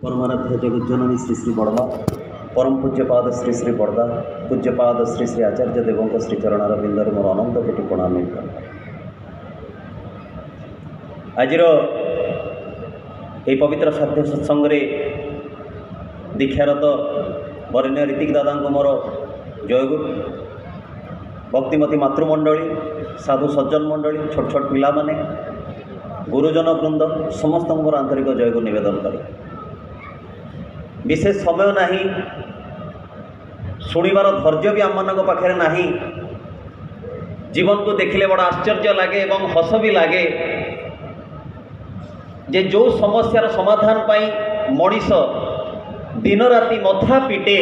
परमाराध्य जगज्जननी श्री श्री बड़मा परम पूज्यपाद श्री श्री बड़दा पूज्यपाद श्री श्री आचार्य देवों श्री चरणार बिंदर मोर अनंत कोटि प्रणाम। आज पवित्र साध्य सत्संग दीक्षारत वरेण्य ऋतिक दादा को मोर जयगुरु भक्तिमती मातृमंडली साधु सज्जन मंडली छोट छोट पिला माने गुरुजन वृंद समस्त मोर आंतरिक जयगुरु निवेदन करे। विशेष समय नहीं शुणिबार धैर्य भी आम पाखे नहीं। जीवन को देखिले बड़ा आश्चर्य लगे और हस भी लगे जे जो समस्यार समाधान पाई मनीष दिन राति मथा पिटे,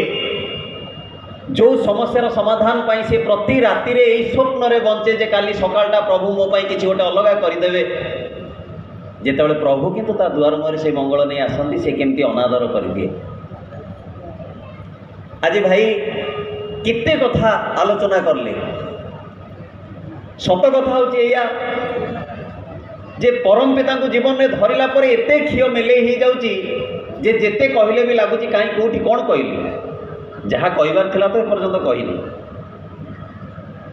जो समस्यार समाधान पाई से प्रति राति रे यही स्वप्न रे बंचे जे काली सकाळटा प्रभु मो पाई किछि गोटे अलगा करदेवे। जेतेबेले प्रभु किंतु ता दुआर मुहरे से मंगल नहीं आसती से केमती अनादर कर दिए। आज भाई किते कथा आलोचना करले सत कथा होची एया जे परम पिता को जीवन में धरला पर एते खियो मेले ही जाउची जे जेते कहले भी लागुची काई कोठी कोन कहली जहाँ कहबार थिला तो एपर्यंत कहनी।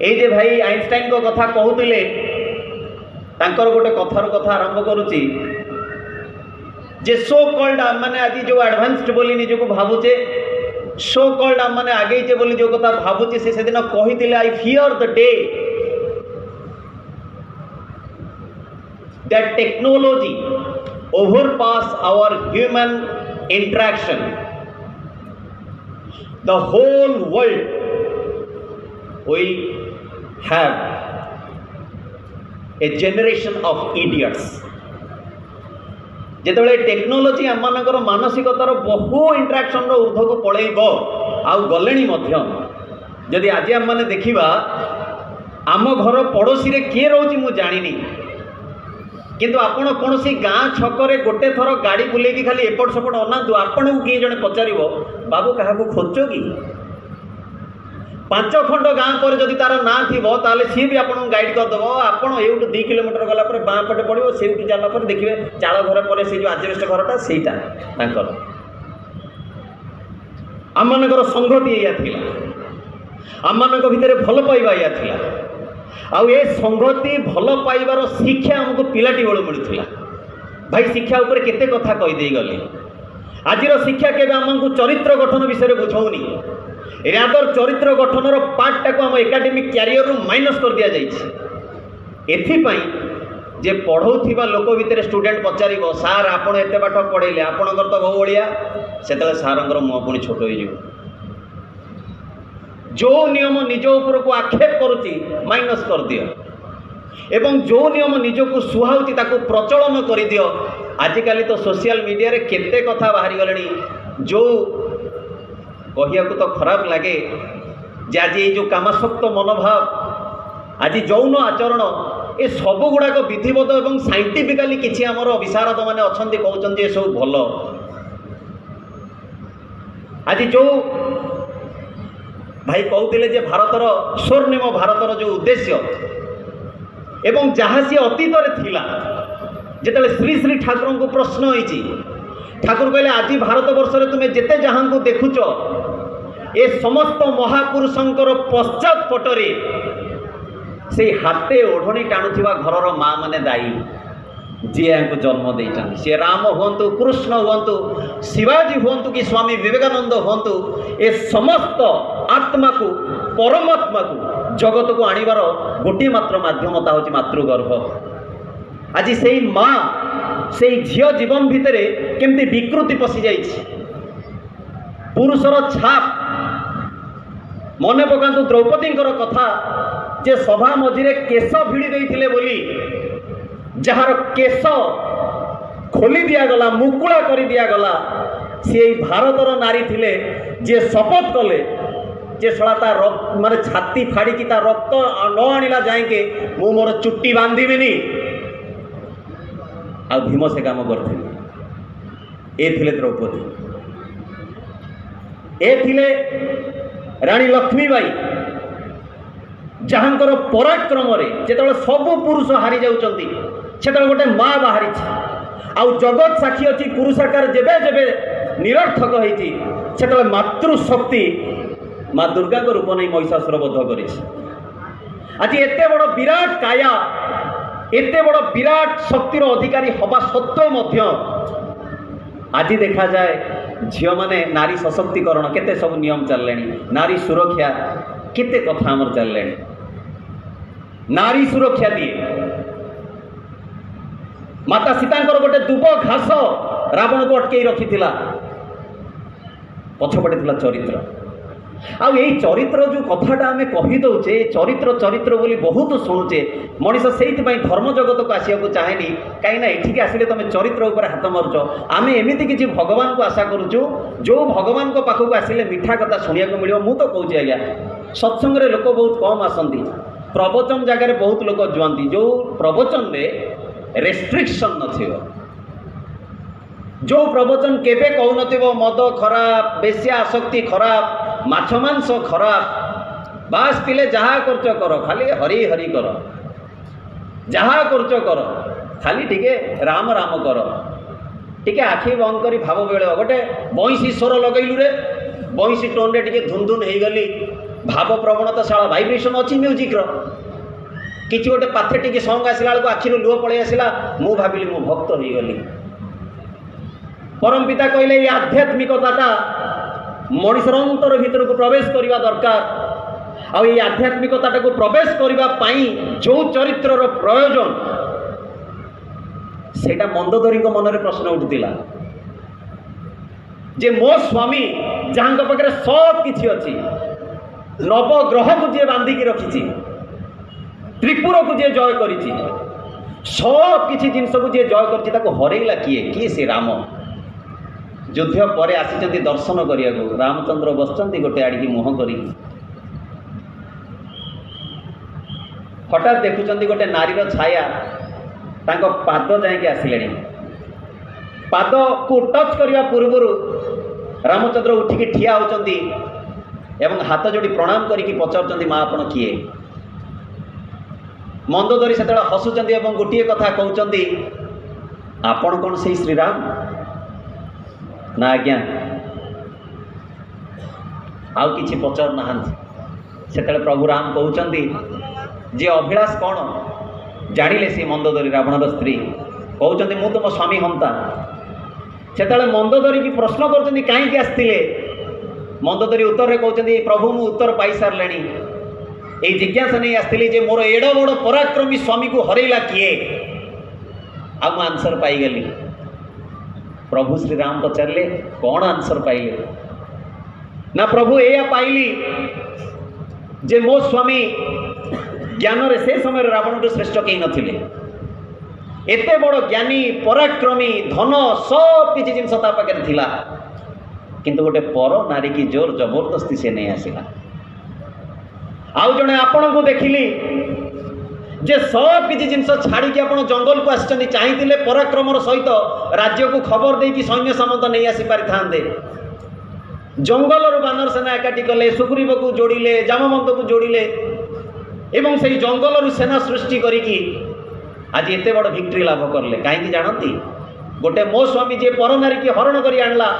ए जे भाई आइंस्टाइन को कथा कहूतिले तांकर गोटे कथार कथा आरंभ करुची जे सो कॉल्ड माने आज जो एडवांस्ड बोली निजको भावुचे सो कॉल्ड माने आगे जे बोली जो कथा भावुचे से दिन कहितिले I fear the day that technology overpass our human interaction. The whole world will have a generation of idiots. जेतेबेले टेक्नोलोजी आम मानकर मानसिकतार बहु इंटराक्शन ऊर्ध्व को पलैब आउ गलेनी मध्य जदि आज आम माने देखिबा आम घर पड़ोसी रे किए रोची मु जानिनी किंतु आपण कौन सी गाँ छकरे गोटे थर गाड़ी बुलेकी खाली एपट सपट अनातु आपण को किए जड़े पचार बाबू क्या खोज कि 5 खंड गाँ पर जदि तार ना थी ताले सी भी आपको गाइड करदेव। आपड़ ये 2 किलोमीटर गला बाँ पटे पड़ो से जाला देखिए चाल घर पर से जो आजबेस्ट घरटा सेटा आम मान संगति या आम मान भितर भल पाइबा या आउ ए संगति भल पाइबार शिक्षा आमको पिलाटी बेलू मिलूला। भाई शिक्षा उपर केते कथा कहीदे गले आज शिक्षा केबे आमको चरित्र गठन विषय बुझाऊनी रादर चरित्र गठनर पार्टा को आम एकाडेमिक क्यारियर रु माइनस कर दिया जाइए। एथिपाई जे पढ़ौथिबा लोक भितर स्टूडेंट पचारिबो सार आपण एते बाठ पढ़ेले आपणकर तो बहु बलिया सेतले सारंकर मुह पुणी छोट हो जिवो। जो नियम निज उपर को आक्षेप करुच्ची माइनस कर दियो एवं जो नियम निज को सुहाउची ताको प्रचलन कर दियो। आजिकाली तो सोशल मीडिया रे केते कथा बाहरी गलेनी जो कहिया को तो खराब लगे जे आज ये जो कामासक्त मनोभाव आज यौन आचरण ए सब गुड़ाक विधिवत एवं साइंटिफिकाली किसी आमर विशारद मैंने अच्छा कहते सब भल। आज जो भाई कहते जे भारतर स्वर्णिम भारतर जो उद्देश्य एवं जहाँ सी अतीत थिला जिते श्री श्री ठाकुर को प्रश्न होती ठाकुर कहले आज भारत वर्ष में तुम्हें जिते जहाँ को देखुच ए समस्त महापुरुषंकर पश्चात पटरे से हाथे ओढ़णी टाणुवा घरर माँ माने दायी जी को जन्म देते सी राम हूँ कृष्ण हूँ शिवाजी हूँ कि स्वामी विवेकानंद हूँ ए समस्त आत्मा को परमात्मा को जगत को आणवार गोटे मात्र माध्यमता हूँ मातृगर्भ। आज से माँ से झील जीवन भितर केमती विकृति पशि जाइए पुरुषर छाप मन पकातु द्रौपदी कथा जे सभा मझिरे केश भिड़ी देइथिले बोली जार केश खोली दिगला मुकुला कर दिगला सी भारतर नारी थिले जे शपथ कले जे सला ता माने छाती फाड़ी की ता रक्त न आनिला जाएंगे मु मोर चुट्टी बांधिबिनी आ भीम से काम करथिले। ए थिले द्रौपदी ए थिले रानी लक्ष्मीबाई जहाँकर पराक्रम जेतबेले सब पुरुष हारी जाउचंती से गोटे माँ बाहरी आउ जगत साक्षी अच्छी पुरुषाकार जेबे जेबे निरर्थक होती से मातृशक्ति माँ दुर्गा को रूप नहीं महिषासुर बध कर आज एते बड़ विराट काया एते बड़ विराट शक्तिर अधिकारी हवा सत्वे आज देखा जाए झील माने नारी सशक्तिकरण केते सब नियम चलले नारी सुरक्षा केते कथा आमर चलले नारी सुरक्षा दिए माता सीता गोटे दुब घास रावण को अटकई रखी पछपटे चरित्र आउ यही चरित्र जो कथाटा आम कहीदे चरित्र चरित्र बोली बहुत शुणुचे मनीष से धर्म जगत को आसको चाहेनी कहीं एठिक आसिले तुम चरित्र उपर हाथ मारुच आम एमती किसी भगवान को आशा करुचु जो भगवान को पाखक आसिले मिठा कथा शुणा मिले मु तो कहूँ आज्ञा सत्संग लोक बहुत कम आसती प्रवचन जगार बहुत लोक जुआंती जो प्रवचन में रेस्ट्रिक्शन न जो प्रवचन केबे कहू मद खराब बेश्या आसक्ति खराब माछ मांस खराब बास पिले जहा करच कर खाली हरि हरि कर जहा करच कर खाली टिके राम राम कर टिके आखि बंद करी भाव बेल गोटे बंशी स्वर लगैलु रे बंशी टोन रे टिके धुन धुन हो गली भाव प्रवणता शाला वाइब्रेशन अच्छी म्यूजिक रो किसी गोटे पाथेटिक सॉन्ग आसला बेलू आखिर लुह पलि आसला मु भाविली मु भक्त हो गली परम पिता कहले ये आध्यात्मिकता मनुष्यर अंतर भीतर को प्रवेश करने दरकार आ आध्यात्मिकता को प्रवेश करने जो चरित्र प्रयोजन सेटा मंदोदरी मन में प्रश्न उठुला जे मो स्वामी जहाँ पाखे सब किसी अच्छी नवग्रह को जी बांधिकी रखी त्रिपुर को जी जय कर सब किसी जिनस को जी जय कर हरैला किए किए से राम युद्ध पर आसी दर्शन करने को रामचंद्र बसचंदी गोटे आड़िकी मुह कर हठात देखुं गोटे नारीर छाया तांको पाद जाके आसिले पाद को टच करने पूर्व रामचंद्र उठिकी ठिया होचंदी एवं हाथ जोड़ी प्रणाम करके पचार माँ आपण किए मंदोदरी से हसुचंदी एवं गोटे कथा कहते आपण कौन से श्रीराम ना आज्ञा आउ किछि पचार ना से प्रभु राम कहते जे अभिलाष कौन जानिले से मंदोदरी रावणर स्त्री कहते मु तुम स्वामी हंता से मंदोदरी की प्रश्न कर कहीं आसते मंदोदरी उत्तर कहते प्रभु मु उत्तर पाई सारे ये जिज्ञासा नहीं आसती जे मोर एड बड़ पराक्रमी स्वामी को हरैला किए आ आंसर पाईगली प्रभु श्री राम पचारे कौन आंसर पाइले ना प्रभु या पाइली जे मो स्वामी ज्ञान रे से समय रावण श्रेष्ठ कहीं नथिले एते बड़ ज्ञानी पराक्रमी धन सब किसी जिनस पाखे थिला किंतु गोटे पर नारी की जोर जबरदस्ती से नहीं आसला आउ जड़े आपण को देखिली जे सब किसी जिनस छाड़ी आप जंगल को आसी चाहिए पराक्रमर सहित राज्य को खबर दे कि सैन्य सामंत नहीं आसी पारि थांदे जंगल बानर सेना एकाठी कले सुग्रीव को जोड़िले जामवंत को जोड़िले एवं से जंगल सेना सृष्टि करिकी आज एते बड़ विक्ट्री लाभ करले कहीं जानती गोटे मो स्वामी जे पर नारी की हरण करी आणला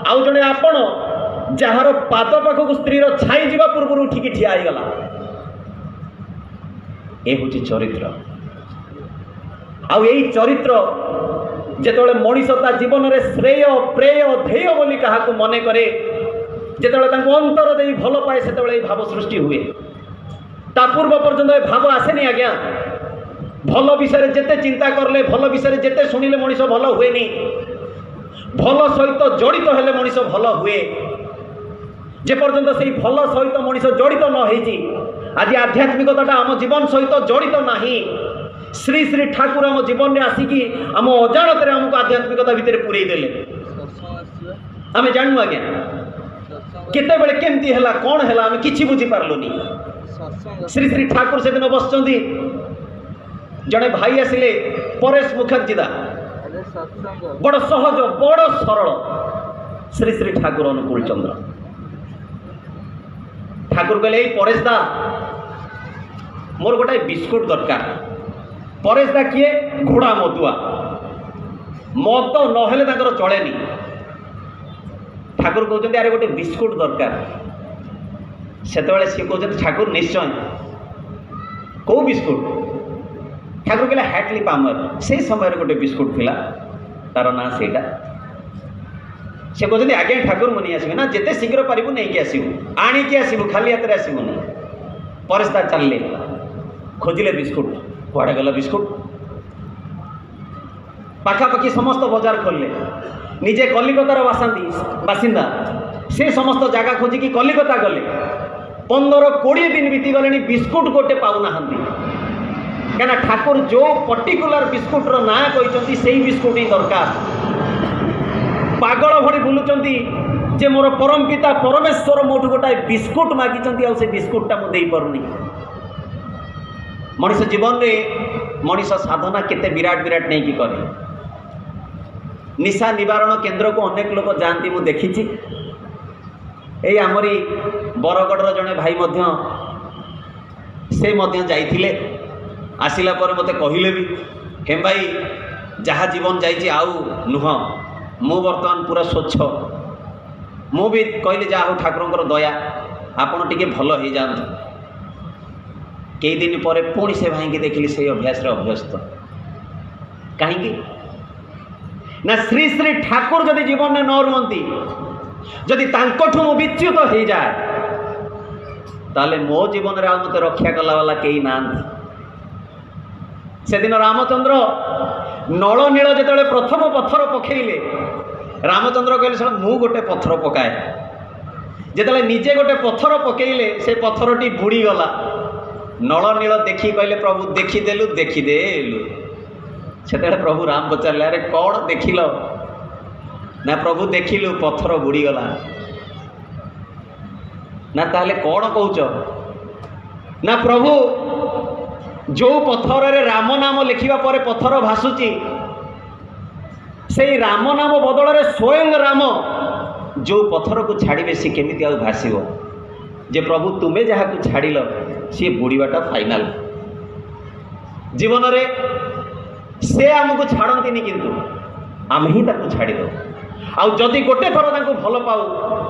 आउ जड़े आपण जार पाद पाखक स्त्रीर छाई जावा पूर्व उठिकी ठिया होगला ये हूँ चरित्र आई चरित्र जिते मनीष जीवन में श्रेय प्रेय ध्येय बोली क्या मन करे जिते अंतर दे भल पाए से भाव सृष्टि हुए ता पूर्व पर्यंत भाव आसेनी आज्ञा भल विषय जिते चिंता करले भल विषय जिते शुणिले मनीष भल हुए भल सहित जड़ित हेले मनीष भल हुए जे पर्यंत से भल सहित मनीष जड़ित न होइछि आज आध्यात्मिकता आम जीवन सहित जड़ित नहीं श्री श्री ठाकुर आम जीवन में आसिकी आम अजाणत आमको आध्यात्मिकता भितर पूरे देले आम जानू आज्ञा केते बेले केमती हैला कौन हैला आम किछि बुझी पारलुनी श्री श्री ठाकुर से दिन बसचंदी जड़े भाई आसिले परेश मुखर्जी दा बड़ सहज बड़ सरल श्री श्री ठाकुर अनुकूल चंद्र ठाकुर कहले परेश दा मोर गोटे बिस्कुट दरकार परेश दा किए घोड़ा मदुआ मद नहेले चलेनी ठाकुर कहते अरे गोटे बिस्कुट दरकार से सी कहते ठाकुर निश्चय कौ बिस्कुट ठाकुर कहला हैटली पामर से समय गोटे बिस्कुट थिला तार ना सेटा से कहते आज्ञा ठाकुर मुनि आसबे ना जिते शीघ्र पारिबु नहीं आसबु आणिकी आसबु खाली हाथ में आसबुनि परिस्ता चलले खोजिले बिस्कुट कुआड़े गला बिस्कुट पाखापाखि समस्त बजार खोलले निजे कलिकतार बासिंदा से समस्त जगह खोजिकी कलिकता गले 15-20 दिन बीती गले बिस्कुट गोटे पाऊना क्या ठाकुर जो पर्टिकुलर बिस्कुटर ना कहते से बिस्कुट ही दरकार पागल भरी बुलूंगी जे मोर परम पिता परमेश्वर मोठू गोटाए बिस्कुट मागिंट आ बिस्कुटा मुझे पारुनी मनीष जीवन में मनीष साधना केते विराट विराट नहीं कि करे निशा निवारण केन्द्र को अनेक लोग जाती मुझे देखी यही आमरी बरगढ़ जड़े भाई से जाइथिले आसिला पर मते कहिले भी हेम भाई जहाँ जीवन जाइए आउ नुह मु बर्तमान पूरा स्वच्छ मु भी कहली जा हो ठाकुर दया आपड़ टे भल हो जातु कई दिन पर पुणी से भाई देखिली से अभ्यास अभ्यस्त कहीं ना श्री श्री ठाकुर जदि जीवन में न रुहति जदि तांकठू मु विच्युत हो जाए ताले मो जीवन में मत रक्षा कला वाला कई ना से दिन रामचंद्र नल नील जो प्रथम पत्थर पकेले रामचंद्र कहले सर मु गोटे पत्थर पकाए जिते निजे गोटे पत्थर पकेले से पत्थरटी बुड़ीगला नल नील देखी कहले प्रभु देखीदेलु से प्रभु राम पचारे अरे कौन देखिल ना प्रभु देखिलु पत्थर बुड़ीगला ना ताले कौन कौच ना प्रभु जो पत्थर रे राम नाम लिखिबा परे पत्थर भासुची से राम नाम बदल रे स्वयं राम जो पत्थर को छाड़े सी केमी आउ भाषिब जे प्रभु तुम्हें जहाँ को छाड़ सी बुड़ीबाटा फाइनाल जीवन रे से आमको छाड़ती किंतु आम ही ताको छाड़ी दो आउ जदि गोटे थर ताको भल पाऊ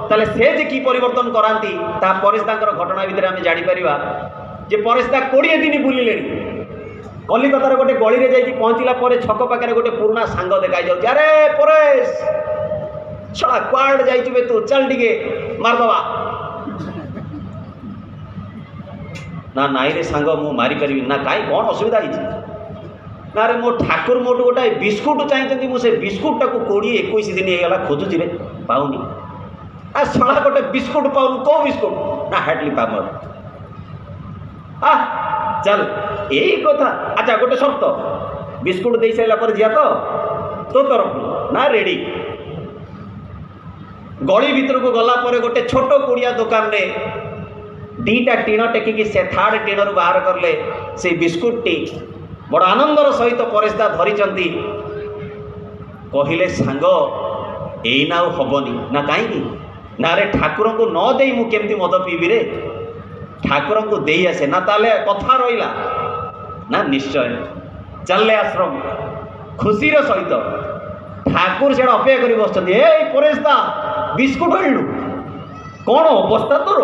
ताले से जे की परिवर्तन कराती ता परिस्तांकर घटना भितर आम जापर जे परिस्ता 20 दिन बुलिले कलिकतार गोटे गली रे जाई पहुँचला पर छक पाखे गोटे पुराना सांग देखाई जाऊँ अरे परेश छड़ा क्वाड जाइए तू चल टिके मारदवा ना नाई रे सांग मु मारी पारि ना कहीं कौन असुविधा ना रे मो ठाकुर मोटू गोटाए बिस्कुट चाहिए मुझे बिस्कुट टाक 20-21 दिन होगा खोजुची रे पाऊनी आ छड़ा गोटे बिस्कुट पाऊनु कौ बिस्कुट ना हैटली पामर चल यही कथा अच्छा गोटे शर्त बिस्कुट दे सारा पर जिया तो तरफ ना रेडी गली भीतर को गला पर गोटे छोट कुड़िया दुकान रे 2टा टीण टेकिकी से 3rd टीण रू बाहर करले से बिस्कुट टी बड़ आनंदर सहित परिस्ता धरी कहले सांग एना हबनी ना कहीं ना रे ठाकुर को न दे मु केमती मद पीबी रे ठाकुर को दे आसे ना ताले कथा रहा ना निश्चय चलले आश्रम खुशीर सहित ठाकुर से अपेक्षा कर बस परेशदा बिस्कुट आणु कौन अवस्था तोर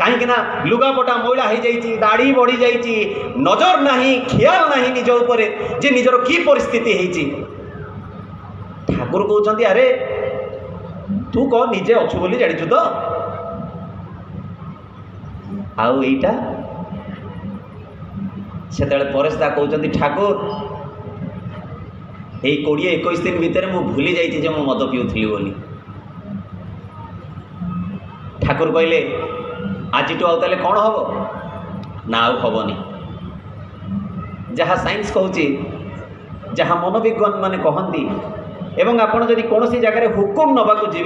कहीं लुगापटा मैला हो जाइए दाढ़ी बढ़ी जाइए नजर नहीं ख्याल नहीं निज ऊपर जे निजर की परिस्थिति होती ठाकुर कहते अरे तू कौन निजे अच्छु बोली जाचु तो आउ एटा से परेशदा कहते ठाकुर यही 20-21 दिन भितर मु भूली जाइए मु मद पीऊली बोली ठाकुर कहले आज आउ कौन हम ना आउ हबनी जहाँ साइंस कहूँ जहाँ मनोविज्ञान माने कहती एवं आपड़ जदि कौन जगह हुकुम नवाक जी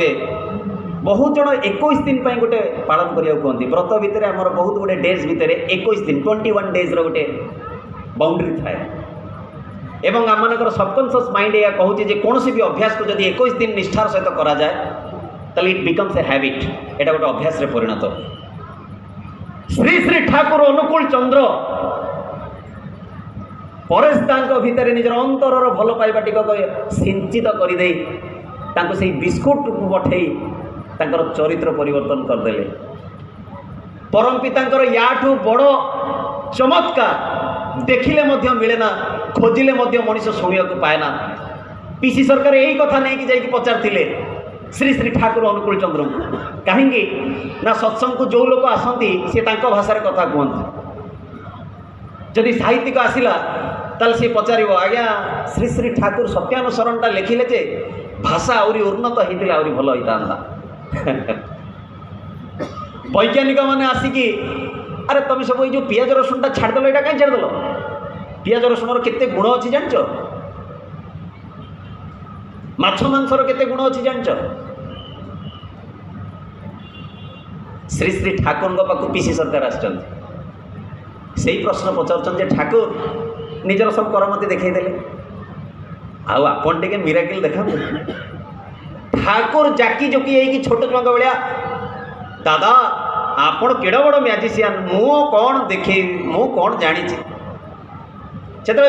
बहुत जन 21 दिन गोटे पालन करिया कहते व्रत भितर आमर बहुत गुटे डेज भितर 21 दिन 21 डेज रोटे बाउंड्री थाए एवं आम मान सबकनसियस माइंड या कहूँ कौन भी अभ्यास को जब 21 दिन निष्ठार सहित करा जाए तो इट बिकम्स ए हैबिट एटा गोटे अभ्यास रे परिणत श्री श्री ठाकुर अनुकूल चंद्र परेशदा भितर निजर अंतरर भल पाइबा टिक सिंचित कर तांको से बिस्कुट को पठेई तांकर चरित्र परिवर्तन करदेले। परम पितांकर याठू बड़ चमत्कार देखिले मध्य मिलेना, खोजिले मध्य मनीष शुणा पाए ना। पीसी सरकार यही कथा नहीं कि जाइए पचारे श्री श्री ठाकुर अनुकूल चंद्र को कहीं ना सत्संग को जो लोग आसती सी भाषा कथा कहते, जदि साहित्यिक आसला ताल सी पचार आज्ञा श्री श्री ठाकुर सत्यानुसरणटा लिखिले जे भाषा आहरी उन्नत होता आहरी भल होता। वैज्ञानिक मैंने आसिकी अरे तुम सब जो पियाज रसुनटा छाड़देल यहाँ कहीं छाड़देल, पियाज रसुन केते गुण अच्छी जाच, माछ मांसर केते गुण अच्छी जाच। श्री श्री ठाकुर पाक पीसी सरकार आसचंदी से प्रश्न पचार ठाकुर निजर सब करमती देखते आपन टे मिराकिल देखा। ठाकुर जाकी जोकी है छोट छुआ भाया दादा आपण केड़ बड़ मैजिशियन मु कौन देखे मु कौन जानी से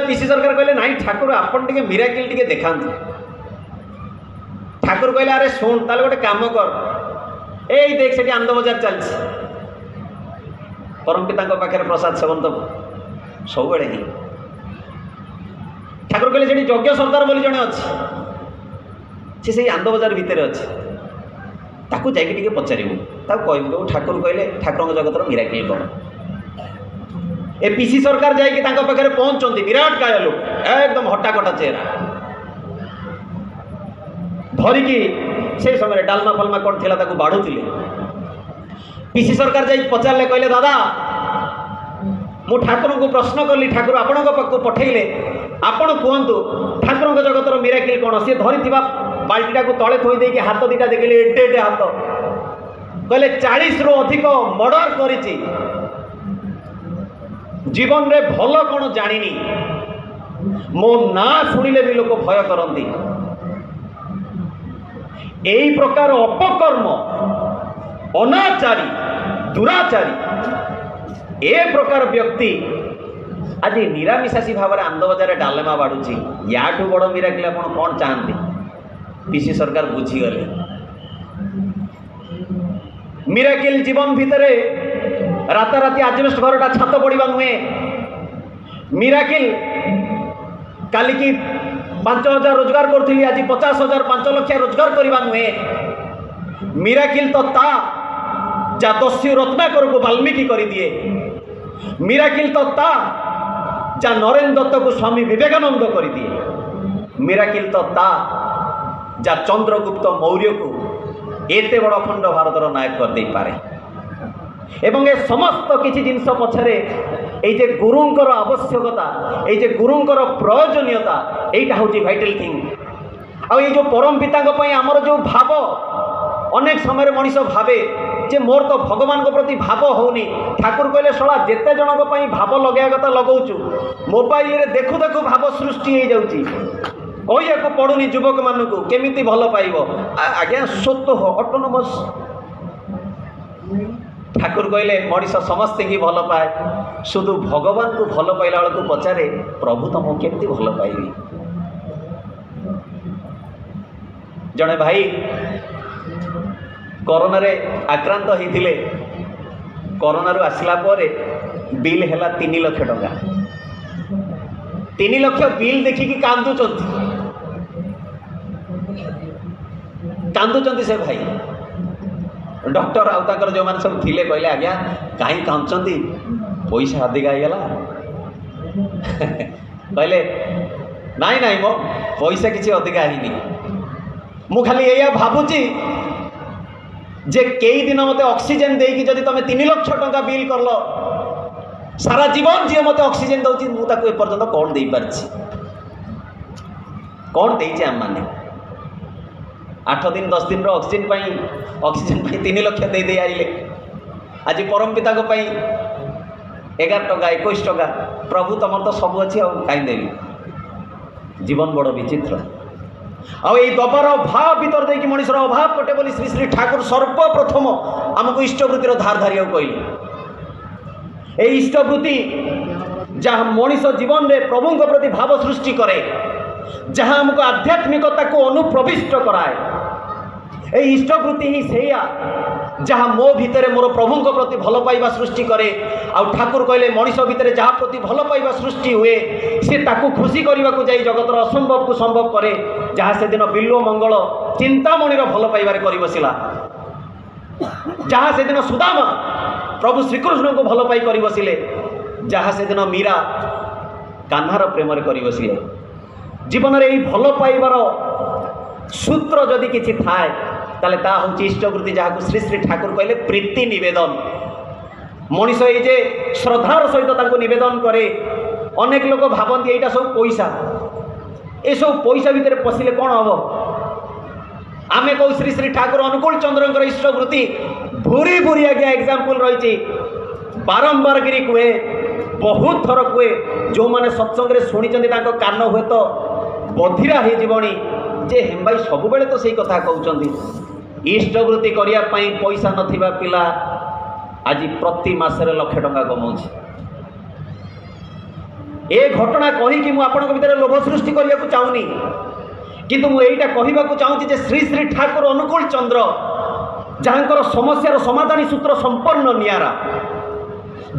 पीसी सरकार कहले नाई ठाकुर आपन टे मिराकिल टे देखा। ठाकुर कहले अरे शुण ताले गोटे काम कर ए देख से आनंद बजार चलती परम पिता पाखे प्रसाद सेवन तो सब बड़े ही। ठाकुर कहले से यज्ञ सरदार बोली जड़े अच्छी से आनंद बजार भितर अच्छी ताकू जाइए पचारू कहू। ठाकुर कहले ठाकुर जगतर मिराकिल कौन। ए पीसी सरकार जाइए पाखे पहुँचती विराट काय लोक एकदम हट्टाकटा चेहरा धरिकी से समय डालमा फालमा कौन थी बाढ़ुले। पीसी सरकार जाइए पचारे कहले दादा मु ठाकुर को प्रश्न कली ठाकुर आपण पाक पठेले आपण कहतु ठाकुर जगतर मिराकिल कौन। सी धरी बाल्टीटा को तले थोई देकी हाथ दीटा देखिले एटे एटे हाथ कहले 40 रु अधिक मर्डर करिछि जीवन रे भल कौन जानिनी मो ना शुणिले भी लोक भय करती। यही प्रकार अपकर्म अनाचारी दुराचारी ए प्रकार व्यक्ति आज निरामिषासी भाव में आनंद बजार डालमा बाढ़ुची याठू बड़ मिराकिल आप कौन चाहती। पीसी सरकार बुझीगले मिराकिल जीवन भितर राताराति आजबेस्ट घरटा छात पड़ा नुहे। मिराकिल काली की 5,000 रोजगार करी आज 50,000 5 लाख रोजगार करवा नुहे। मिराकिल तो ता जा दस्यु रत्नाकर को वाल्मीकि कर दिए। मिराकिल तो ता जा नरेंद्र दत्त को स्वामी विवेकानंद कर दिए। मिराकिल तो ता जा चंद्रगुप्त मौर्य को एते बड़ अखंड भारतर नायक कर दे पारे। एवं ए समस्त किसी जिनस पछरे ये गुरुंकर आवश्यकता ये गुरुंकर प्रयोजनीयता यहीटा हूँ भाइटाल थिंग। आ ये जो परम पिता आमर जो भाव अनेक समय मनीष भावे जे मोर तो भगवान को प्रति भाव होनी। ठाकुर कहले शला जेते जनक भाव लगे कथा लगाऊँ मोबाइल रे देखु देखु भाव सृष्टि हो जाऊँगी कहिया को पड़ुनी युवक मानू केमिति भल पाइब आज्ञा स्वत हो ऑटोनोमस। ठाकुर कहले मनीष समस्ते की भल पाए शुद्ध भगवान को भल पाइला बेलू पचारे प्रभु तुम केमती भल पाइबी। जड़े भाई कोरोना रे आक्रांत होते कोरोना रु आसला बिल है 3 लाख टंका 3 लाख बिल देखिकी कांदुचंती से भाई डॉक्टर आउर जो मैंने सब थिले कहले आज्ञा कहीं कांदुचंती पैसा अधिक आईगला कहले नाई नाई मो पैसा किसी अधिक आईनी मु खाली या भावुची जे कई दिन मत ऑक्सीजन देकी जदि तुम 3 लाख टंका बिल करल सारा जीवन जी मत ऑक्सीजन दौची मुझे एपर्तंत कौन दे पारछि कौन देइछि आम माने 8 दिन 10 दिन ऑक्सीजन 3 लाख दे दे आइले। आज परम पिता 11 टका 21 टका प्रभु तुम तो सब अच्छी कहीं देवी जीवन बड़ विचित्र। आई दबार भाव भीतर देखिए मनुष्यर अभाव कटे बोली श्री श्री ठाकुर सर्वप्रथम आमको इष्टवृत्तिर धार धारिया कहले। ये इष्टवृत्ति जहाँ मनीष जीवन में प्रभु प्रति भाव सृष्टि करे जहाँ हमको आध्यात्मिकता को अनुप्रविष्ट कराए এই ইষ্টবৃত্তি ହିଁ ସେଇଆ ଯାହା ମୋ ଭିତରେ ମୋର ପ୍ରଭୁଙ୍କ ପ୍ରତି ଭଲ ପାଇବା ସୃଷ୍ଟି କରେ। ଆଉ ଠାକୁର କହିଲେ ମଣିଷ ଭିତରେ ଯାହା ପ୍ରତି ଭଲ ପାଇବା ସୃଷ୍ଟି ହୁଏ ସେ ତାକୁ ଖୁସି କରିବାକୁ ଯାଇ ଜଗତର ଅସମ୍ଭବକୁ ସମ୍ଭବ କରେ। ଯାହା ସେଦିନ ବିଲ୍ୱ ମଙ୍ଗଳ ଚିନ୍ତାମଣିର ଭଲ ପାଇବାରେ କରି ବସିଲା, ଯାହା ସେଦିନ ସୁଦାମା ପ୍ରଭୁ ଶ୍ରୀକୃଷ୍ଣଙ୍କୁ ଭଲ ପାଇ କରି ବସିଲେ, ଯାହା ସେଦିନ ମୀରା କାହ୍ନାର ପ୍ରେମରେ କରି ବସିଲେ। ଜୀବନରେ ଏହି ଭଲ ପାଇବାର ସୂତ୍ର ଯଦି କିଛି ଥାଏ ତାହେଲେ ତାହା ହେଉଛି ଇଷ୍ଟବୃତ୍ତି, ଯାହାକୁ ଶ୍ରୀ ଶ୍ରୀ ଠାକୁର କହିଲେ ପ୍ରୀତି ନିବେଦନ। ମଣିଷ ଏଇ ଯେ ଶ୍ରଦ୍ଧାର ସହିତ ତାଙ୍କୁ ନିବେଦନ କରେ। ଅନେକ ଲୋକ ଭାବନ୍ତି ଏଇଟା ସବୁ ପଇସା, ଏସବୁ ପଇସା ଭିତରେ ପଶିଲେ କ'ଣ ହେବ। ଆମେ କହୁ ଶ୍ରୀ ଶ୍ରୀ ଠାକୁର ଅନୁକୂଳ ଚନ୍ଦ୍ରଙ୍କର ଇଷ୍ଟବୃତ୍ତି ଭୁରି ଭୁରି ଆଜ୍ଞା ଏକ୍ଜାମ୍ପଲ୍ ରହିଛି। ବାରମ୍ବାର କରି କୁହେ, ବହୁତ ଥର କୁହେ। ଯେଉଁମାନେ ସତ୍ସଙ୍ଗରେ ଶୁଣିଛନ୍ତି ତାଙ୍କ କାନ ହୁଏତ ବଧିରା ହେଇଯିବଣି ଯେ ହେମ୍ ଭାଇ ସବୁବେଳେ ତ ସେଇ କଥା କହୁଛନ୍ତି। ଇଷ୍ଟବୃତ୍ତି କରିବା ପାଇଁ ପଇସା ନଥିବା ପିଲା ଆଜି ପ୍ରତି ମାସରେ ଲକ୍ଷେ ଟଙ୍କା କମାଉଛି। ଏ ଘଟଣା କହିକି ମୁଁ ଆପଣଙ୍କ ଭିତରେ ଲୋଭ ସୃଷ୍ଟି କରିବାକୁ ଚାହୁଁନି, କିନ୍ତୁ ମୁଁ ଏଇଟା କହିବାକୁ ଚାହୁଁଛି ଯେ ଶ୍ରୀ ଶ୍ରୀ ଠାକୁର ଅନୁକୂଳ ଚନ୍ଦ୍ର ଯାହାଙ୍କର ସମସ୍ୟାର ସମାଧାନୀ ସୂତ୍ର ସମ୍ପୂର୍ଣ୍ଣ ନିଆରା।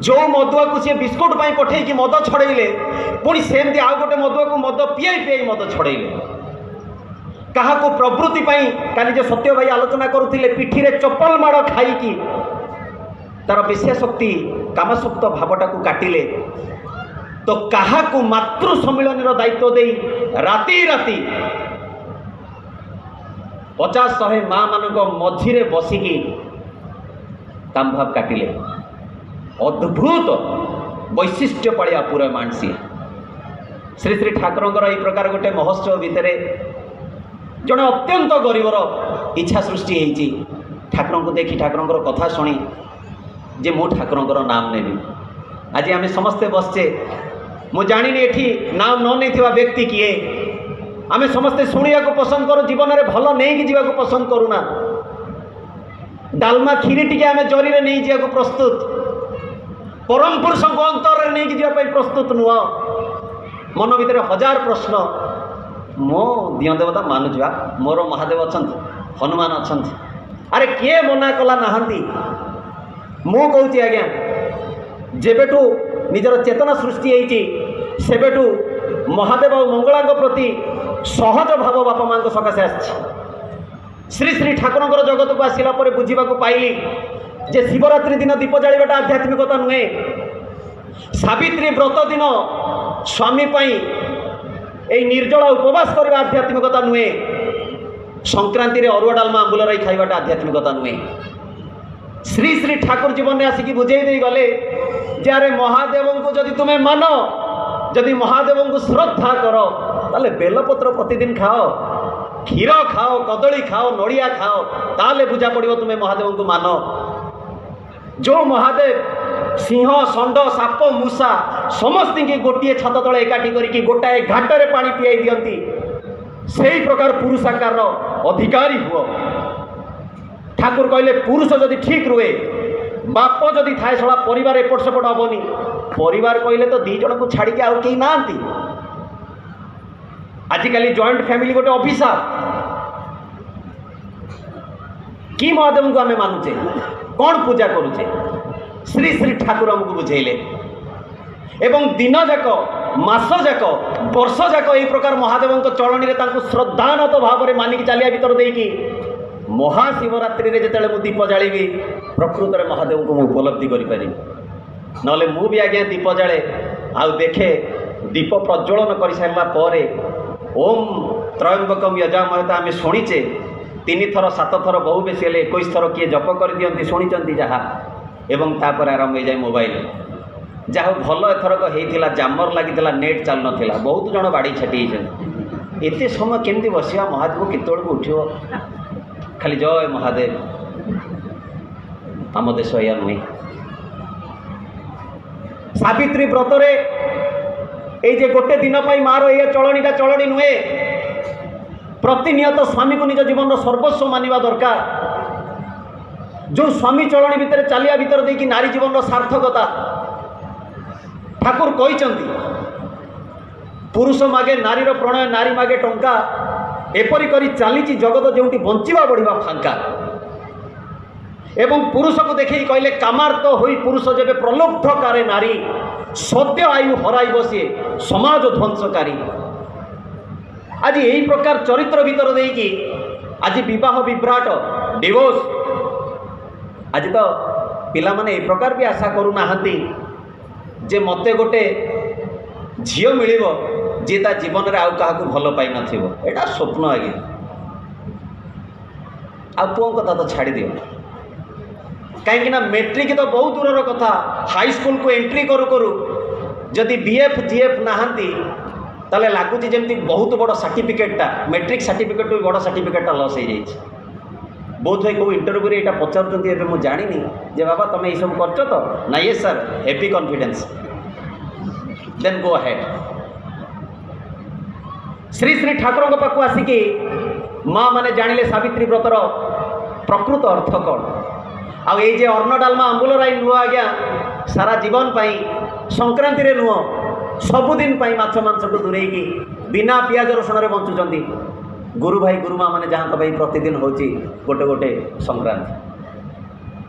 ଯେଉଁ ମଦୁଆକୁ ସିଏ ବିସ୍କୁଟ ପାଇଁ ପଠେଇକି ମଦ ଛଡ଼େଇଲେ, ପୁଣି ସେମିତି ଆଉ ଗୋଟେ ମଦୁଆକୁ ମଦ ପିଆଇ ପିଆଇ ମଦ ଛଡ଼େଇଲେ। କାହାକୁ ପ୍ରବୃତ୍ତି ପାଇଁ, କାଲି ଯେ ସତ୍ୟ ଭାଇ ଆଲୋଚନା କରୁଥିଲେ, ପିଠିରେ ଚପଲ ମାଡ଼ ଖାଇକି ତାର ବେଶ୍ୟାଶକ୍ତି କାମଶକ୍ତ ଭାବଟାକୁ କାଟିଲେ, ତ କାହାକୁ ମାତୃ ସମ୍ମିଳନୀର ଦାୟିତ୍ୱ ଦେଇ ରାତି ରାତି 50-100 ମା ମାନଙ୍କ ମଝିରେ ବସିକି କାମଭାବ କାଟିଲେ। ଅଦ୍ଭୁତ ବୈଶିଷ୍ଟ୍ୟ ପାଳିଆ ପୁରା ମାଣସି। ଶ୍ରୀ ଶ୍ରୀ ଠାକୁରଙ୍କର ଏହି ପ୍ରକାର ଗୋଟେ ମହୋତ୍ସବ ଭିତରେ ଜଣେ ଅତ୍ୟନ୍ତ ଗରିବର ଇଚ୍ଛା ସୃଷ୍ଟି ହେଇଛି ଠାକୁରଙ୍କୁ ଦେଖି, ଠାକୁରଙ୍କର କଥା ଶୁଣି ଯେ ମୁଁ ଠାକୁରଙ୍କର ନାମ ନେବି। ଆଜି ଆମେ ସମସ୍ତେ ବସିଛେ, ମୁଁ ଜାଣିନି ଏଠି ନାମ ନ ନେଇଥିବା ବ୍ୟକ୍ତି କିଏ। ଆମେ ସମସ୍ତେ ଶୁଣିବାକୁ ପସନ୍ଦ କରୁ, ଜୀବନରେ ଭଲ ନେଇକି ଯିବାକୁ ପସନ୍ଦ କରୁନା। ଡାଲମା କ୍ଷୀରି ଟିକେ ଆମେ ଜରିରେ ନେଇ ଯିବାକୁ ପ୍ରସ୍ତୁତ, ପରମ ପୁରୁଷଙ୍କୁ ଅନ୍ତରରେ ନେଇକି ଯିବା ପାଇଁ ପ୍ରସ୍ତୁତ ନୁହଁ। ମନ ଭିତରେ ହଜାର ପ୍ରଶ୍ନ। ମୋ ଦିଅଁ ଦେବତା ମାନୁଛି ବା, ମୋର ମହାଦେବ ଅଛନ୍ତି, ହନୁମାନ ଅଛନ୍ତି, ଆରେ କିଏ ମନା କଲା ନାହାନ୍ତି। ମୁଁ କହୁଛି ଆଜ୍ଞା, ଯେବେଠୁ ନିଜର ଚେତନା ସୃଷ୍ଟି ହେଇଛି ସେବେଠୁ ମହାଦେବ ଆଉ ମଙ୍ଗଳାଙ୍କ ପ୍ରତି ସହଜ ଭାବ ବାପା ମାଙ୍କ ସକାଶେ ଆସିଛି। ଶ୍ରୀ ଶ୍ରୀ ଠାକୁରଙ୍କର ଜଗତକୁ ଆସିଲା ପରେ ବୁଝିବାକୁ ପାଇଲି ଯେ ଶିବରାତ୍ରି ଦିନ ଦୀପ ଜାଳିବାଟା ଆଧ୍ୟାତ୍ମିକତା ନୁହେଁ। ସାବିତ୍ରୀ ବ୍ରତ ଦିନ ସ୍ୱାମୀ ପାଇଁ এই ନିର୍ଜଳା ଉପବାସ କରିବା ଆଧ୍ୟାତ୍ମିକତା ନୁହେଁ। ସଂକ୍ରାନ୍ତିରେ ଅରୁଆ ଡାଲମା ଆମ୍ବୁଲ ରାଇ ଖାଇବାଟା ଆଧ୍ୟାତ୍ମିକତା ନୁହେଁ। ଶ୍ରୀ ଶ୍ରୀ ଠାକୁର ଜୀବନରେ ଆସିକି ବୁଝେଇ ଦେଇ ଗଲେ ଯେ ଆରେ ମହାଦେବଙ୍କୁ ଯଦି ତୁମେ ମାନ, ଯଦି ମହାଦେବଙ୍କୁ ଶ୍ରଦ୍ଧା କର, ତାହେଲେ ବେଲପତ୍ର ପ୍ରତିଦିନ ଖାଅ, କ୍ଷୀର ଖାଅ, କଦଳୀ ଖାଅ, ନଡ଼ିଆ ଖାଅ, ତାହେଲେ ବୁଝା ପଡ଼ିବ ତୁମେ ମହାଦେବଙ୍କୁ ମାନ। ଯେଉଁ ମହାଦେବ ସିଂହ, ଷଣ୍ଢ, ସାପ, ମୂଷା ସମସ୍ତଙ୍କୁ ଗୋଟିଏ ଛାତ ତଳେ ଏକାଠି କରିକି ଗୋଟାଏ ଘାଟରେ ପାଣି ପିଆଇ ଦିଅନ୍ତି, ସେହି ପ୍ରକାର ପୁରୁଷାକାରର ଅଧିକାରୀ ହୁଅ। ଠାକୁର କହିଲେ ପୁରୁଷ ଯଦି ଠିକ୍ ରୁହେ, ବାପ ଯଦି ଥାଏ, ଶଳା ପରିବାର ଏପଟ ସେପଟ ହେବନି। ପରିବାର କହିଲେ ତ 2 ଜଣଙ୍କୁ ଛାଡ଼ିକି ଆଉ କେହି ନାହାନ୍ତି। ଆଜିକାଲି ଜଏଣ୍ଟ ଫ୍ୟାମିଲି ଗୋଟେ ଅଭିଶାପ। କି ମହାଦେବଙ୍କୁ ଆମେ ମାନୁଛେ, କ'ଣ ପୂଜା କରୁଛେ? ଶ୍ରୀ ଶ୍ରୀ ଠାକୁର ଆମକୁ ବୁଝେଇଲେ ଏବଂ ଦିନ ଯାକ, ମାସ ଯାକ, ବର୍ଷ ଯାକ ଏହି ପ୍ରକାର ମହାଦେବଙ୍କ ଚଳଣୀରେ ତାଙ୍କୁ ଶ୍ରଦ୍ଧାନତ ଭାବରେ ମାନିକି ଚାଲିବା ଭିତର ଦେଇକି ମହାଶିବରାତ୍ରିରେ ଯେତେବେଳେ ମୁଁ ଦୀପ ଜାଳିବି, ପ୍ରକୃତରେ ମହାଦେବଙ୍କୁ ମୁଁ ଉପଲବ୍ଧି କରିପାରିବି। ନହେଲେ ମୁଁ ବି ଆଜ୍ଞା ଦୀପ ଜାଳେ, ଆଉ ଦେଖେ ଦୀପ ପ୍ରଜ୍ୱଳନ କରିସାରିଲା ପରେ ଓମ୍ ତ୍ରୟମ୍ବକମ୍ ୟଜାମହେତ ଆମେ ଶୁଣିଛେ 3 ଥର 7 ଥର, ବହୁ ବେଶୀ ହେଲେ 21 ଥର କିଏ ଜପ କରିଦିଅନ୍ତି, ଶୁଣିଛନ୍ତି ଯାହା। ଏବଂ ତାପରେ ଆରମ୍ଭ ହେଇଯାଏ ମୋବାଇଲ। ଯାହା ହଉ ଭଲ ଏଥରକ ହେଇଥିଲା, ଜାମର ଲାଗିଥିଲା, ନେଟ୍ ଚାଲୁନଥିଲା, ବହୁତ ଜଣ ବାଡ଼ି ଛାଟି ହେଇଛନ୍ତି। ଏତେ ସମୟ କେମିତି ବସିବା, ମହାଦେବ କେତେବେଳକୁ ଉଠିବ, ଖାଲି ଜୟ ମହାଦେବ। ଆମ ଦେଶ ଏଇଆ ନୁହେଁ। ସାବିତ୍ରୀ ବ୍ରତରେ এই যে গোটে দিন পাই মার এই চলণীটা চলণী নুহে। প্রতিনিয়ত স্বামীকে নিজ জীবনের সর্বস্ব মানিবা দরকার। যে স্বামী চলণী ভিতরে চালিয়া ভিতর দিয়ে নারী জীবনের সার্থকতা ঠাকুর কইছন্তি। পুরুষ মাগে নারীর প্রণয়, নারী মাগে টঙ্কা, एपरी करी चली जगत जोटी बंचिबा बढ़िबा फांका एवं पुरुष को देखी कहले कामार्त होई पुरुष जेबे प्रलुब्ध करे नारी सद्य आयु हराइब सी समाज ध्वंसकारी। आज यही प्रकार चरित्र भीतर देकी आज विवाह विभ्राट डिवोर्स आज तो पिला माने ए प्रकार भी आशा करू नाहंती जे मते गोटे झियो मिलिबो जे ता जीवन रे आउ काहाकू भल पाई नथिबो एटा स्वप्न आगे आ पुओ कथा तो छाड़ी दियो कहीं मेट्रिक तो बहुत दूर कथा हाई स्कूल को एंट्री करू करू जदि बीएफ जीएफ नहांती ताले लगुच जमी बहुत बड़ सर्टिफिकेटा मेट्रिक सर्टिफिकेट भी बड़ सर्टिफिकेटा लस हो जाए बहुत है कौ इंटरव्यू रे एटा पचारुचंती एबे मु जानिनी जे बाबा तुम ये सब करछ तो ना ये sir happy confidence then go ahead. Shri Shri Thakur को पाखु आसिकी माँ माने जानिले सावित्री व्रतर प्रकृत अर्थ कौन आउ ये जे अन्न डालमा आंबुल राई नुह आज्ञा सारा जीवन पाई संक्रांति रे नुह सबुदिन पाई माछ मांस को दूरे की बिना पियाज रसुण रे बंचुचंती गुरु भाई गुरु माँ मैंने जहाँ भाई प्रतिदिन होची गोटे गोटे संक्रांति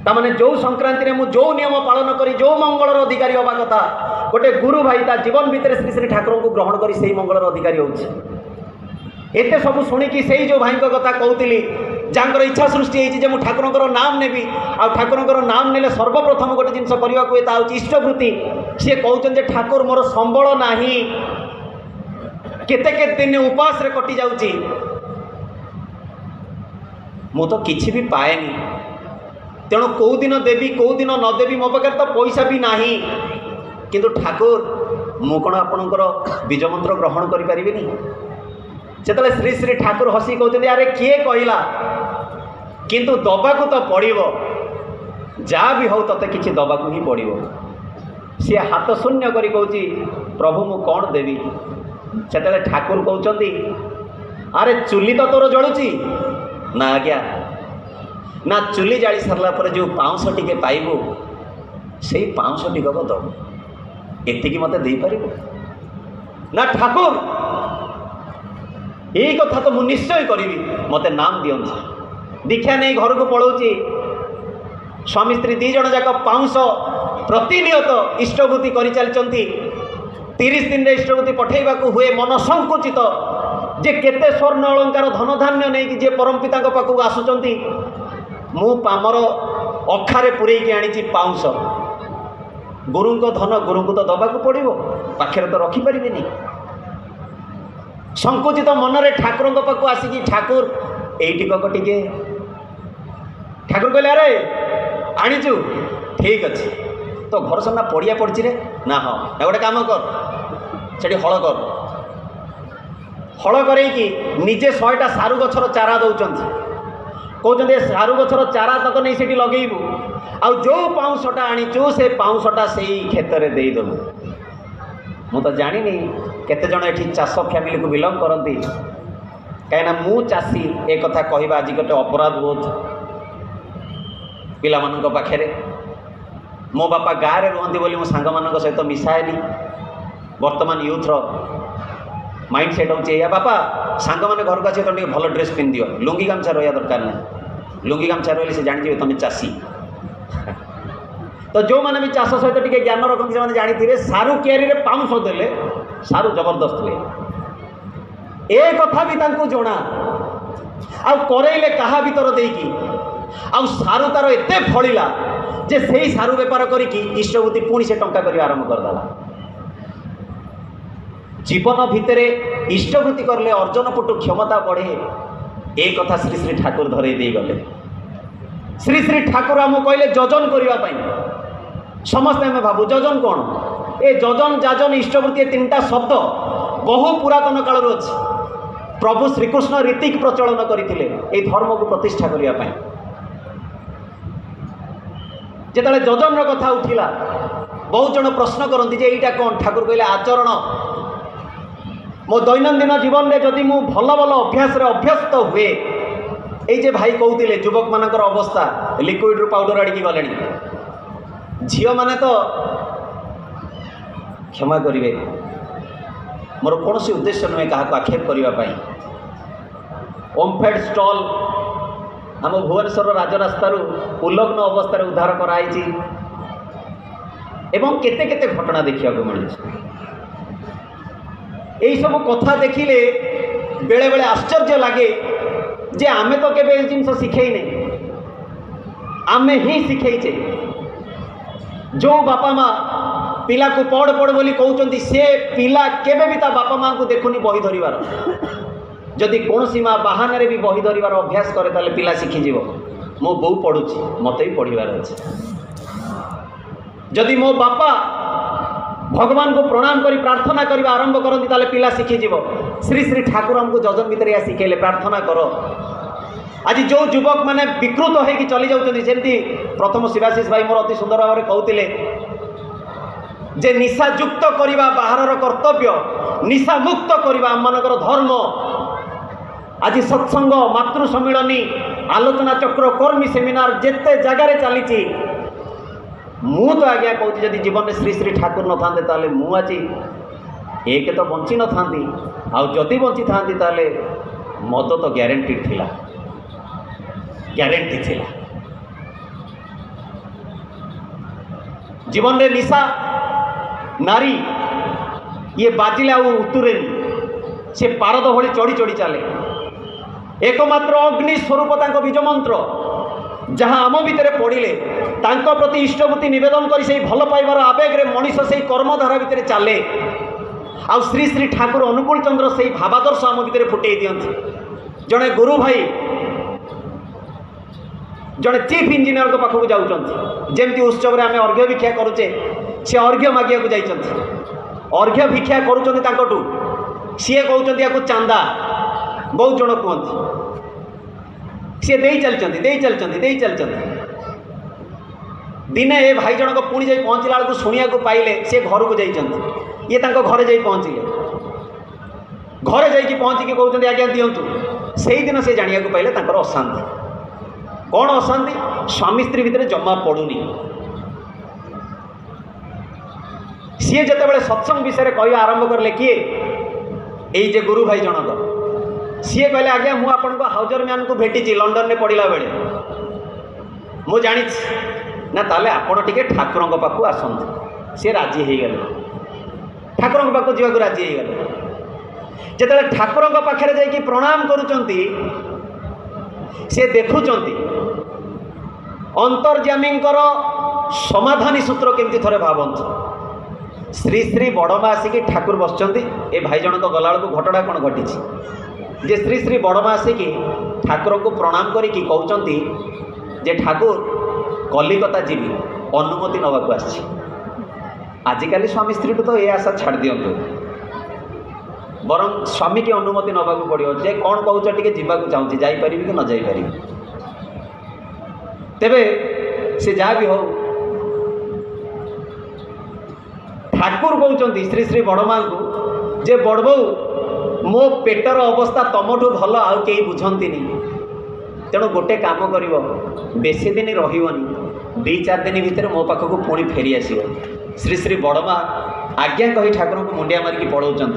तामाने जो संक्रांति रे मु जो नियम पालन करी जो मंगलर अधिकारी हवा कथा गोटे गुरु भाई ता जीवन भितर श्री श्री ठाकुर को ग्रहण करी से मंगलर अधिकारी होची एते सब शुणिकी से जो भाई कथा कहती जहाँ इच्छा सृष्टि होती मु ठाकुर नाम नेबी आ ठाकुर नाम नेले सर्वप्रथम गोटे जिनस करने इष्टवृत्ति सी कहते ठाकुर मोर संबल नाही केते केते दिन उपास रे कटि जाउची मु तो किछि भी पाएनी तेणु कौ दिन देवी कौ दिन न देवी मो पाखे तो पैसा भी नाही किंतु ठाकुर मु कौन आपणकर बीज मंत्र ग्रहण करें से श्री श्री ठाकुर हसी कहते अरे किए कहला किंतु दबाकू तो पड़ो जहाँ भी हो ते किसी दबाकू ही पड़ो सी हाथ शून्य करी कहूँ प्रभु मु कौन देवी से ठाकुर कहते अरे चुली तो तोर जलुची ना आज्ञा ना चुली जाली सारा पर जो पाउंश टिके पाइबू से पाउंश टिक दब एतिकी मत दे पार ना ठाकुर यही कथा तो मुझे निश्चय करी मत नाम दियंती दीक्षा नहीं घर को पलाऊँगी स्वामी स्त्री दी जन जाक पाउंश प्रतिनियत इष्टभूति कर चलती 30 दिन इष्टभूति पठेवा हुए मन संकुचित जे केते स्वर्ण अलंकार धन धान्य नहीं जे परम पिता पाखक आसुचंती मु पामर अखारे पुरेकी आनी पाउंश गुरु धन गुरु को तो दबाक पड़ो पाखे तो रखिपारे संकुचित मनरे ठाकुर पाखक आसिकी ठाकुर एटी टिके ठाकुर कहले अरे आनीचु ठीक अच्छे तो घर सामना पड़िया पड़ी रे ना हाँ ना गोटे कम कर से हल करैकी निजे 100टा सारू गछर चारा दौरान कहते सारू गछर चारा तक नहीं से लगेबू आ जो पाउंशटा आनीचु से पाउंशटा से क्षेत्र में देदेबू मु तो जानी केते जण एठी चाष फैमिली को बिलंग करती कहीं मु चाषी एक कथा कहवा आज गोटे अपराध बोध पिला मानक पाखे मो बापा गाँव में रुहती बोली मो सांग मान सहित मिसाएनी वर्तमान यूथ्र माइंड सेट हो बापा सांग मैंने घर को आस तो भल ड्रेस पिंध दियो लुंगी गामछा रहा दरकार ना लुंगी गामछा रही से जानी तुम चाषी तो जो मैंने भी चाष सहित टे ज्ञान रखते से जानी सारू क्यारी में पाउंश देले सारू जबरदस्त हुए ए कथा भी जना आईले क्या भर देकी सारू तार एत फलिला जे से सारू बेपार करी इष्टभूति पुणी से टंका कर आरंभ करदेला जीवन भितर इष्टभूति करले अर्जन पटु क्षमता बढ़े एक कथा श्री श्री ठाकुर धरे दे गले श्री श्री ठाकुर आम कहले जजन करने समस्ते आम भावु जजन कौन ए जजन जाजन इष्टभूति तीनटा शब्द बहु पुरातन काल अच्छी प्रभु श्रीकृष्ण रीतिक प्रचलन करते धर्म को प्रतिष्ठा करने जिते जजन कथा उठिला बहुत जन प्रश्न करती जे एटा कौन ठाकुर कहले आचरण मो दैनंदिन जीवन में जदि मु भल भल अभ्यास अभ्यस्त हुए ये भाई कहते युवक मानकर अवस्था लिक्विड रु पाउडर आड़िकी गले झील मैंने तो क्षमा करेंगे मोर कौन उद्देश्य नुहे क्या आक्षेप करने ओमफेड स्टल आम भुवनेश्वर राजरास्तार उल्लग्न अवस्था उद्धार कराई एवं केते केते घटना देखा मिले। यही सब कथा देखिले बेले बेले आश्चर्य लगे जे आमे तो केबे जिनस शिखेने आमे ही शिखेचे। जो बापा माँ पिला को पढ़ पढ़ बोली कहते से पिला केबे भी ता बापा माँ को देखुनी बही धरिबार। जदि कौन सी माँ बाहाना भी बही धरिबार अभ्यास करे ताले पिला शिखिजिव। मो बो पढ़ुची मत भी पढ़ार अच्छे। जदि मो बापा भगवान को प्रणाम करी प्रार्थना करने आरंभ करती ताले पिला शिखिजिव। श्री श्री ठाकुर हमको जजन भितर या शिखेले प्रार्थना करो। आज जो युवक मैंने विकृत होगी चली जाऊँगी जमी प्रथम शिवाशीष भाई मोर अति सुंदर भाव में कहते जे निशा युक्त करवा बाहर कर्तव्य निशा मुक्त करवा आम मानकर धर्म। आज सत्संग मातृ सम्मिलनी आलोचना चक्र कर्मी सेमिनार जेते जगार चली मु तो आज्ञा कहती जदि जीवन में श्री श्री ठाकुर न था ताले मु आज एक तो बंची न था आदि बंची था ताले मद तो ग्यारेंटी थिला ग्यारेंटी थिला। जीवन में निशा नारी ये बाजिले आतुरे से पारद भली चढ़ी चढ़ी चले। एकमात्र अग्नि स्वरूप तांको बीज मंत्र जहाँ आम भितर पड़े तांको प्रति इष्टभूति निवेदन कर भल पाइबार आवेग्रे मनीष से कर्मधारा भितर चले। आ श्री श्री ठाकुर अनुकूल चंद्र से भावादर्श आम भितर फुटे दियंती। जड़े गुरु भाई जड़े चीफ इंजीनियर को पाखक जाऊँच जमती उत्सव आम अर्घ्य भिक्षा करुचे सी अर्घ्य मागिया को जाइछन्ति अर्घ्य भिक्षा करुचंती तांकटू सी कहते या चांदा बहुत जन कहते सी दे चलती दिने ए भाई जनक पुणी जाई पहुँचला बेलू शुणा पाइले सी घर को जाइछन्ति ये तांको घरे जाई पहुँचिले घरे जाइकी पहुँचिकी कहते आज्ञा दिंतु से दिन से जानिया पाइले तांकर अशांति कौन अशांति स्वामी स्त्री भितर जमा पड़ुनी। सी जिते सत्संग विषय कह आरंभ करले किए यही जे गुरु भाई जनक सी कहले आज्ञा मु आपन को हाउजर मैन को भेटी लंडन में पढ़ला बेले मु जानी ना ताले आपण टिके ठाकुर पाखु आसंतु। सी राजी हो गले ठाकुर पाखु जावाक राजी हो गले। जिते ठाकुर पाखे जाकि प्रणाम करुचंती से देखुचंती अंतर्जामींकर समाधानी सूत्र केमती थरे भावंतु। श्री श्री बड़मा आसिकी ठाकुर बसचंती ए भाई जनक गला बेलू घटना कौन घटी जे श्री श्री बड़मा आसिकी ठाकुर को प्रणाम करिकी कहउचंती जे ठाकुर कलिकता जीवी अनुमति नवाक आछि। आजिकाली स्वामी स्त्री तो ये आशा छाड़ दियंतु बरं स्वामी की अनुमति नवाक पड़ो जे कौन कहूच टे जावाक चाहूँगी जापरि कि न जापरि तेबे से जहाँ भी हो ठाकुर कहते श्री श्री बड़मा को जे बड़बो मो पेटर अवस्था तुमठू भल आउ कई बुझंती तेणु गोटे काम कर बेसी दिन रही दी चार दिन भितर मो पाखक पुणी फेरी आस। श्री श्री बड़मा आज्ञा कही ठाकुर को मुंडिया मारिकी पढ़ाऊँ।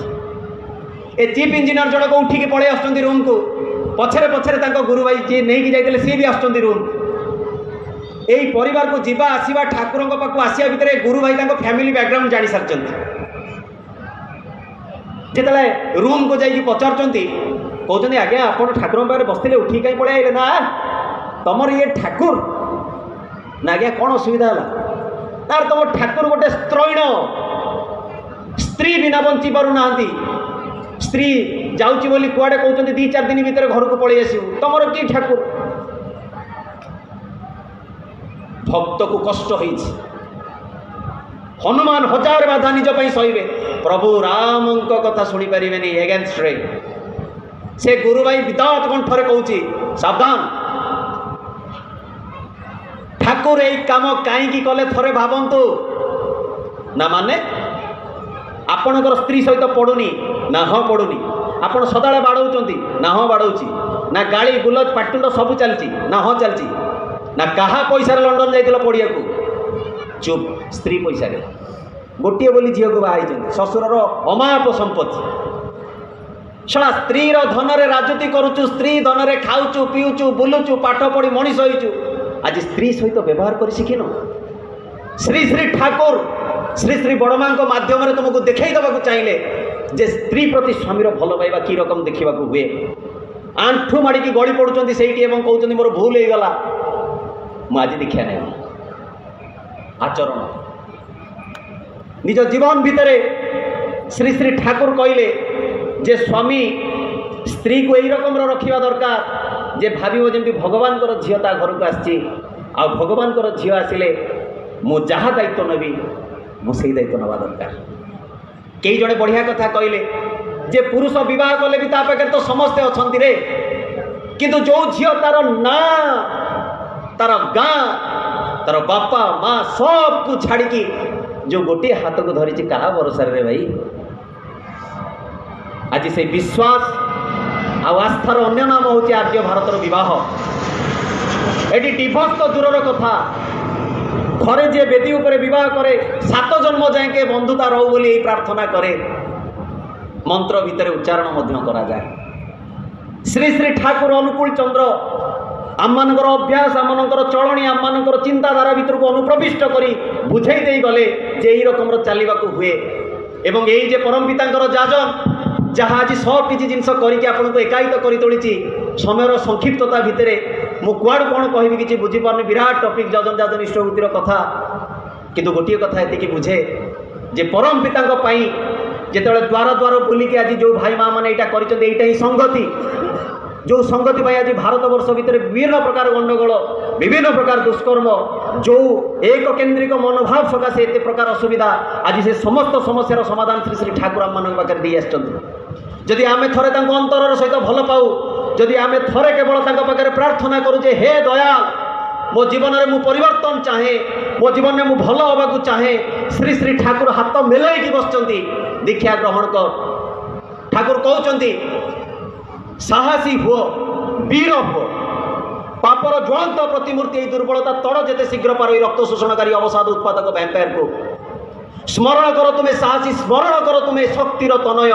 ए चीफ इंजीनियर जनक उठिकी पलि आसुँच रूम को पछरे पछरे गुरु भाई जी नहीं जाते सी भी आसुँच रूम यही परिवार को जीवा आसवा ठाकुर पाखु आसिया भितर गुरु भाई फैमिली बैकग्राउंड जानी सारी जिते रूम को जाकि पचारुंट कहते आज्ञा आप ठाकुर पाखे बसते उठी कहीं पलि आइले ना तुमर ये ठाकुर ना आज्ञा कौन असुविधा है ना तुम ठाकुर गोटे स्त्रैण स्त्री बिना बंची पार ना स्त्री जाऊँगी बोली कुआड़े कहते दी चार दिन भितर घर को पलि आसू तुमर कि ठाकुर भक्त को कष्ट हो हनुमान हजार बाधा निज सहे प्रभु राम कथा शुणी पारे एगेन्स्ट रे से गुरु भाई विदात कंठरे कहूँ सावधान ठाकुर यही काम कहीं कले थरे भावंतु ना माने आपणकर स्त्री सहित पड़ुनी ना हाँ पड़ुनी आपण सदा बाड़ौंट ना हाँ बाड़ौची ना गाड़ी गुलज पाटुंड सब चलती ना हाँ चलती ना कहा पैसा लंडन जाइल पड़िया को चुप स्त्री पैसा गोटे बोली झील को बाहर ससुर अमाप संपत्ति ଶଳା ସ୍ତ୍ରୀର ଧନରେ ରାଜୁତି କରୁଛୁ, ସ୍ତ୍ରୀ ଧନରେ ଖାଉଛୁ ପିଉଛୁ ବୁଲୁଛୁ ପାଠ ପଢ଼ି ମଣିଷ ହେଇଛୁ, ଆଜି ସ୍ତ୍ରୀ ସହିତ ବ୍ୟବହାର କରି ଶିଖିନ। ଶ୍ରୀ ଶ୍ରୀ ଠାକୁର ଶ୍ରୀ ଶ୍ରୀ ବଡ଼ମାଙ୍କ ମାଧ୍ୟମରେ ତୁମକୁ ଦେଖାଇ ଦେବାକୁ ଚାହିଁଲେ ଯେ ସ୍ତ୍ରୀ ପ୍ରତି ସ୍ୱାମୀର ଭଲ ପାଇବା କି ରକମ ଦେଖିବାକୁ ହୁଏ। ଆଣ୍ଠୁ ମାଡ଼ିକି ଗଳି ପଡ଼ୁଛନ୍ତି ସେଇଠି ଏବଂ କହୁଛନ୍ତି ମୋର ଭୁଲ ହେଇଗଲା। ମୁଁ ଆଜି ଦୀକ୍ଷା ନେବି। ଆଚରଣ ନିଜ ଜୀବନ ଭିତରେ ଶ୍ରୀ ଶ୍ରୀ ଠାକୁର କହିଲେ ଯେ ସ୍ୱାମୀ ସ୍ତ୍ରୀକୁ ଏଇ ରକମର ରଖିବା ଦରକାର ଯେ ଭାବିବ ଯେମିତି ଭଗବାନଙ୍କର ଝିଅ ତା ଘରକୁ ଆସିଛି, ଆଉ ଭଗବାନଙ୍କର ଝିଅ ଆସିଲେ ମୁଁ ଯାହା ଦାୟିତ୍ୱ ନେବି ମୁଁ ସେଇ ଦାୟିତ୍ୱ ନେବା ଦରକାର। କେହି ଜଣେ ବଢ଼ିଆ କଥା କହିଲେ ଯେ ପୁରୁଷ ବିବାହ କଲେ ବି ତା ପାଖରେ ତ ସମସ୍ତେ ଅଛନ୍ତି ରେ, କିନ୍ତୁ ଯେଉଁ ଝିଅ ତାର ନାଁ ତାର ଗାଁ ତାର ବାପା ମା ସବୁକୁ ଛାଡ଼ିକି ଯେଉଁ ଗୋଟିଏ ହାତକୁ ଧରିଛି କାହା ଭରସାରେ ରେ ଭାଇ। ଆଜି ସେଇ ବିଶ୍ୱାସ ଆଉ ଆସ୍ଥାର ଅନ୍ୟ ନାମ ହେଉଛି ଆର୍ଯ୍ୟ ଭାରତର ବିବାହ। ଏଠି ଡିଭୋର୍ସ ତ ଦୂରର କଥା, ଘରେ ଯିଏ ବେଦୀ ଉପରେ ବିବାହ କରେ 7 ଜନ୍ମ ଯାଏକେ ବନ୍ଧୁତା ରହୁ ବୋଲି ଏହି ପ୍ରାର୍ଥନା କରେ, ମନ୍ତ୍ର ଭିତରେ ଉଚ୍ଚାରଣ ମଧ୍ୟ କରାଯାଏ। ଶ୍ରୀ ଶ୍ରୀ ଠାକୁର ଅନୁକୂଳ ଚନ୍ଦ୍ର ଆମମାନଙ୍କର ଅଭ୍ୟାସ ଆମମାନଙ୍କର ଚଳଣି ଆମମାନଙ୍କର ଚିନ୍ତାଧାରା ଭିତରକୁ ଅନୁପ୍ରବିଷ୍ଟ କରି ବୁଝେଇ ଦେଇ ଗଲେ ଯେ ଏହି ରକମର ଚାଲିବାକୁ ହୁଏ। ଏବଂ ଏଇ ଯେ ପରମ ପିତାଙ୍କର ଯାଜନ ଯାହା ଆଜି ସବୁ କିଛି ଜିନିଷ କରିକି ଆପଣଙ୍କୁ ଏକାୟିତ କରି ତୋଳିଛି, ସମୟର ସଂକ୍ଷିପ୍ତତା ଭିତରେ ମୁଁ କୁଆଡ଼ୁ କ'ଣ କହିବି କିଛି ବୁଝିପାରୁନି। ବିରାଟ ଟପିକ୍ ଯଜନ ଯାଜନ ଇଷ୍ଟଭୂତିର କଥା, କିନ୍ତୁ ଗୋଟିଏ କଥା ଏତିକି ବୁଝେ ଯେ ପରମ ପିତାଙ୍କ ପାଇଁ ଯେତେବେଳେ ଦ୍ୱାର ଦ୍ୱାର ବୁଲିକି ଆଜି ଯେଉଁ ଭାଇ ମା ମାନେ ଏଇଟା କରିଛନ୍ତି ଏଇଟା ହିଁ ସଂଗତି। ଯେଉଁ ସଂଗତି ପାଇଁ ଆଜି ଭାରତବର୍ଷ ଭିତରେ ବିଭିନ୍ନ ପ୍ରକାର ଗଣ୍ଡଗୋଳ ବିଭିନ୍ନ ପ୍ରକାର ଦୁଷ୍କର୍ମ ଯେଉଁ ଏକ କେନ୍ଦ୍ରିକ ମନୋଭାବ ସକାଶେ ଏତେ ପ୍ରକାର ଅସୁବିଧା, ଆଜି ସେ ସମସ୍ତ ସମସ୍ୟାର ସମାଧାନ ଶ୍ରୀ ଶ୍ରୀ ଠାକୁର ଆମମାନଙ୍କ ପାଖରେ ଦେଇ ଆସିଛନ୍ତି। ଯଦି ଆମେ ଥରେ ତାଙ୍କୁ ଅନ୍ତରର ସହିତ ଭଲ ପାଉ, ଯଦି ଆମେ ଥରେ କେବଳ ତାଙ୍କ ପାଖରେ ପ୍ରାର୍ଥନା କରୁ ଯେ ହେ ଦୟାଳ ମୋ ଜୀବନରେ ମୁଁ ପରିବର୍ତ୍ତନ ଚାହେଁ, ମୋ ଜୀବନରେ ମୁଁ ଭଲ ହେବାକୁ ଚାହେଁ, ଶ୍ରୀ ଶ୍ରୀ ଠାକୁର ହାତ ମେଲେଇକି ବସିଛନ୍ତି ଦୀକ୍ଷା ଗ୍ରହଣ କର। ଠାକୁର କହୁଛନ୍ତି ସାହସୀ ହୁଅ ବୀର ହୁଅ, ପାପର ଜ୍ୱଳନ୍ତ ପ୍ରତିମୂର୍ତ୍ତି ଏହି ଦୁର୍ବଳତା ତଡ଼ ଯେତେ ଶୀଘ୍ର ପାର ଏହି ରକ୍ତ ଶୋଷଣକାରୀ ଅବସାଦ ଉତ୍ପାଦକ ଭ୍ୟାମ୍ପାୟାରକୁ ସ୍ମରଣ କର ତୁମେ ସାହସୀ, ସ୍ମରଣ କର ତୁମେ ଶକ୍ତିର ତନୟ,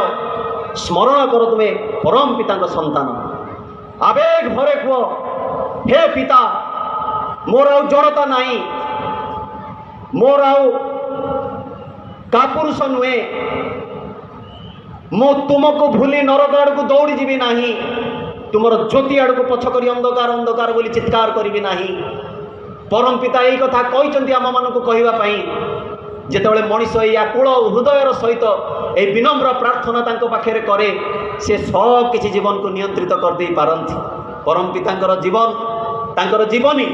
ସ୍ମରଣ କର ତୁମେ ପରମ ପିତାଙ୍କ ସନ୍ତାନ। ଆବେଗ ଭରେ କୁହ ହେ ପିତା ମୋର ଆଉ ଜଡ଼ତା ନାହିଁ, ମୋର ଆଉ କାପୁରୁଷ ନୁହେଁ, ମୁଁ ତୁମକୁ ଭୁଲି ନରକ ଆଡ଼କୁ ଦୌଡ଼ି ଯିବି ନାହିଁ, ତୁମର ଜ୍ୟୋତି ଆଡ଼କୁ ପଛ କରି ଅନ୍ଧକାର ଅନ୍ଧକାର ବୋଲି ଚିତ୍କାର କରିବି ନାହିଁ। ପରମ ପିତା ଏହି କଥା କହିଛନ୍ତି ଆମମାନଙ୍କୁ କହିବା ପାଇଁ। ଯେତେବେଳେ ମଣିଷ ଏହି ଆକୁଳ ହୃଦୟର ସହିତ ଏହି ବିନମ୍ର ପ୍ରାର୍ଥନା ତାଙ୍କ ପାଖରେ କରେ, ସେ ସବୁ କିଛି ଜୀବନକୁ ନିୟନ୍ତ୍ରିତ କରିଦେଇ ପାରନ୍ତି। ପରମ ପିତାଙ୍କର ଜୀବନ ତାଙ୍କର ଜୀବନୀ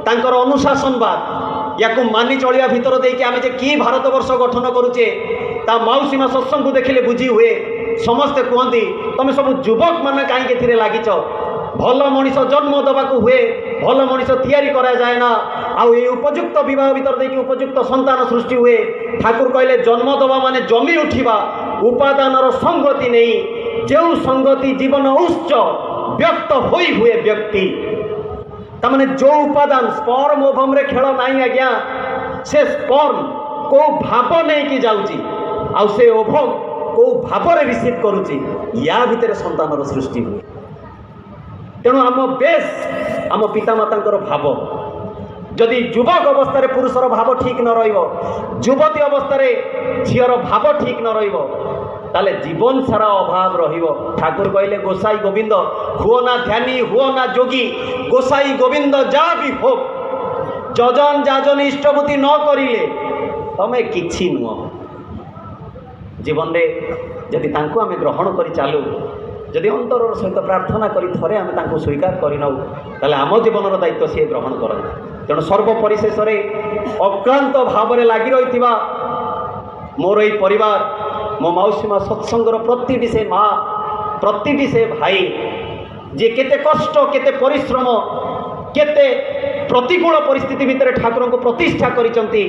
ତାଙ୍କର ଅନୁଶାସନବାଦ ୟାକୁ ମାନି ଚଳିବା ଭିତର ଦେଇକି ଆମେ ଯେ କି ଭାରତବର୍ଷ ଗଠନ କରୁଛେ ତା ମାଉସୀମା ସତ୍ସଙ୍ଗକୁ ଦେଖିଲେ ବୁଝି ହୁଏ। ସମସ୍ତେ କୁହନ୍ତି ତମେ ସବୁ ଯୁବକ ମାନେ କାହିଁକି ଏଥିରେ ଲାଗିଛ, ଭଲ ମଣିଷ ଜନ୍ମ ଦେବାକୁ ହୁଏ, ଭଲ ମଣିଷ ତିଆରି କରାଯାଏ ନା, ଆଉ এই ଉପଯୁକ୍ତ ବିବାହ ଭିତରେ ଦେଇକି ଉପଯୁକ୍ତ ସନ୍ତାନ ସୃଷ୍ଟି ହୁଏ। ଠାକୁର କହିଲେ ଜନ୍ମ ଦେବା ମାନେ ଜମି ଉଠିବା, ଉପାଦାନର ସଙ୍ଗତି ନେଇ ଯେଉଁ ସଙ୍ଗତି ଜୀବନ ଉଚ୍ଚ ବ୍ୟକ୍ତ ହୋଇ ହୁଏ ବ୍ୟକ୍ତି। ତାମାନେ ଯେଉଁ ଉପାଦାନ ସ୍ପର୍ମ ଓଭମରେ ଖେଳ ନାହିଁ ଆଜ୍ଞା, ସେ ସ୍ପର୍ମ କେଉଁ ଭାବ ନେଇକି ଯାଉଛି ଆଉ ସେ ଓଭମ କେଉଁ ଭାବରେ ରିସିଭ୍ କରୁଛି, ୟା ଭିତରେ ସନ୍ତାନର ସୃଷ୍ଟି ହୁଏ। ତେଣୁ ଆମ ବେଶ ଆମ ପିତାମାତାଙ୍କର ଭାବ। ଯଦି ଯୁବକ ଅବସ୍ଥାରେ ପୁରୁଷର ଭାବ ଠିକ୍ ନ ରହିବ, ଯୁବତୀ ଅବସ୍ଥାରେ ଝିଅର ଭାବ ଠିକ୍ ନ ରହିବ, ତାହେଲେ ଜୀବନ ସାରା ଅଭାବ ରହିବ। ଠାକୁର କହିଲେ ଗୋସାଇ ଗୋବିନ୍ଦ ହୁଅ ନା ଧ୍ୟାନୀ ହୁଅ ନା ଯୋଗୀ, ଗୋସାଇ ଗୋବିନ୍ଦ ଯା ବି ହୋ, ଯଜନ ଯାଜନ ଇଷ୍ଟଭୂତି ନ କରିଲେ ତମେ କିଛି ନୁହଁ। ଜୀବନରେ ଯଦି ତାଙ୍କୁ ଆମେ ଗ୍ରହଣ କରି ଚାଲୁ, ଯଦି ଅନ୍ତରର ସହିତ ପ୍ରାର୍ଥନା କରି ଥରେ ଆମେ ତାଙ୍କୁ ସ୍ୱୀକାର କରିନେଉ, ତାହେଲେ ଆମ ଜୀବନର ଦାୟିତ୍ୱ ସିଏ ଗ୍ରହଣ କରନ୍ତି। ତେଣୁ ସର୍ବପରିଶେଷରେ ଅକ୍ଳାନ୍ତ ଭାବରେ ଲାଗି ରହିଥିବା ମୋର ଏହି ପରିବାର, ମୋ ମାଉସୀମା ସତ୍ସଙ୍ଗର ପ୍ରତିଟି ସେ ମା, ପ୍ରତିଟି ସେ ଭାଇ ଯେ କେତେ କଷ୍ଟ କେତେ ପରିଶ୍ରମ କେତେ ପ୍ରତିକୂଳ ପରିସ୍ଥିତି ଭିତରେ ଠାକୁରଙ୍କୁ ପ୍ରତିଷ୍ଠା କରିଛନ୍ତି,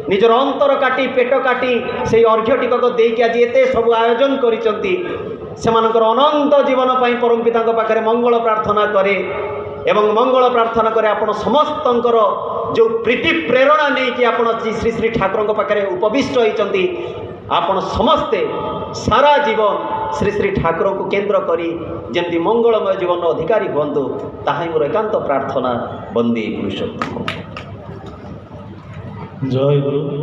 ନିଜର ଅନ୍ତର କାଟି ପେଟ କାଟି ସେଇ ଅର୍ଘ୍ୟ ଟିକକ ଦେଇକି ଆଜି ଏତେ ସବୁ ଆୟୋଜନ କରିଛନ୍ତି। ସେମାନଙ୍କର ଅନନ୍ତ ଜୀବନ ପାଇଁ ପରମ ପିତାଙ୍କ ପାଖରେ ମଙ୍ଗଳ ପ୍ରାର୍ଥନା କରେ ଏବଂ ମଙ୍ଗଳ ପ୍ରାର୍ଥନା করে ଆପଣ ସମସ୍ତଙ୍କର ଯେଉଁ ପ୍ରୀତି ପ୍ରେରଣା ନେଇକି ଆପଣ ଶ୍ରୀ ଶ୍ରୀ ଠାକୁରଙ୍କ ପାଖରେ ଉପବିଷ୍ଟ ହୋଇଛନ୍ତି, ଆପଣ ସମସ୍ତେ ସାରା ଜୀବନ ଶ୍ରୀ ଶ୍ରୀ ଠାକୁରଙ୍କୁ କେନ୍ଦ୍ର କରି ଯେମିତି ମଙ୍ଗଳମୟ ଜୀବନର ଅଧିକାରୀ ହୁଅନ୍ତୁ, ତାହା ହିଁ ମୋର ଏକାନ୍ତ ପ୍ରାର୍ଥନା। ବନ୍ଦେ ପୁରୁଷୋତ୍ତମ। ଜୟ ଗୁରୁ।